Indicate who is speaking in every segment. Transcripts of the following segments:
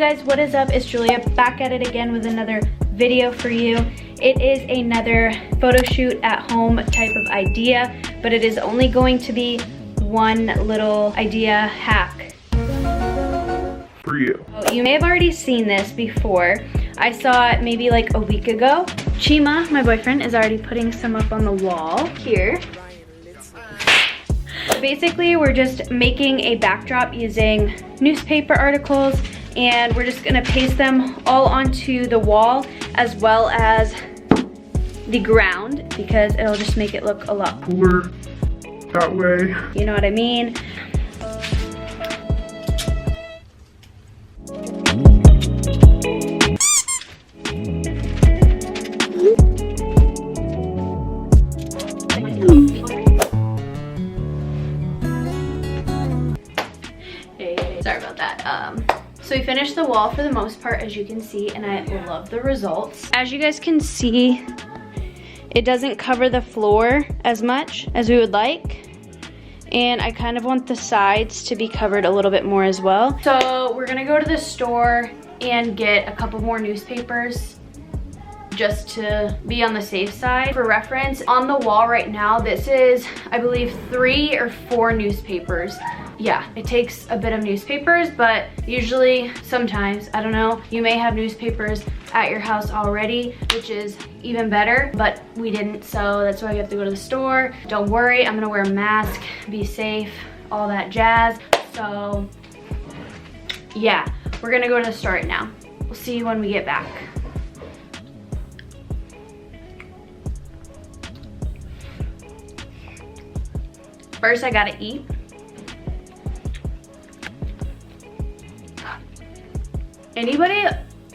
Speaker 1: guys, what is up? It's Julia, back at it again with another video for you. It is another photo shoot at home type of idea, but it is only going to be one little idea hack
Speaker 2: for you.
Speaker 1: You may have already seen this before. I saw it maybe like a week ago. Chima, my boyfriend, is already putting some up on the wall here. Basically, we're just making a backdrop using newspaper articles, and we're just gonna paste them all onto the wall as well as the ground because it'll just make it look a lot
Speaker 2: cooler that way.
Speaker 1: You know what I mean? Sorry about that. So we finished the wall for the most part, as you can see, and I love the results. As you guys can see, it doesn't cover the floor as much as we would like, and I kind of want the sides to be covered a little bit more as well. So we're gonna go to the store and get a couple more newspapers just to be on the safe side. For reference, on the wall right now, this is, I believe, 3 or 4 newspapers. Yeah, it takes a bit of newspapers, but usually, sometimes, I don't know, you may have newspapers at your house already, which is even better, but we didn't, so that's why we have to go to the store. Don't worry, I'm gonna wear a mask, be safe, all that jazz. So yeah, we're gonna go to the store right now. We'll see you when we get back. First, I gotta eat. Anybody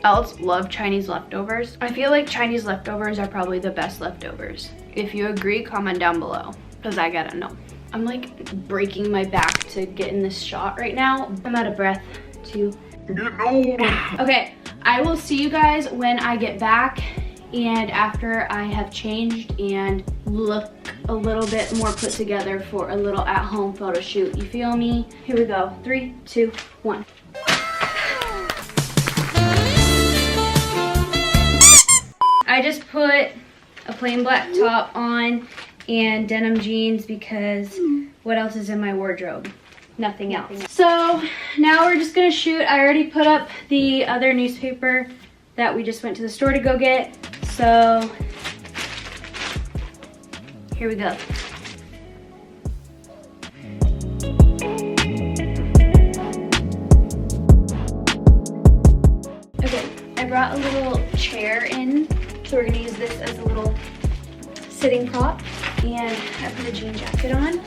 Speaker 1: else love Chinese leftovers? I feel like Chinese leftovers are probably the best leftovers. If you agree, comment down below, because I gotta know. I'm like breaking my back to get in this shot right now. I'm out of breath too.
Speaker 2: Getting old.
Speaker 1: Okay, I will see you guys when I get back and after I have changed and look a little bit more put together for a little at-home photo shoot. You feel me? Here we go. 3, 2, 1. I just put a plain black top on and denim jeans because what else is in my wardrobe? Nothing else. So now we're just gonna shoot. I already put up the other newspaper that we just went to the store to go get. So here we go. Okay, I brought a little chair in. So we're gonna use this as a little sitting prop, and I put a jean jacket on.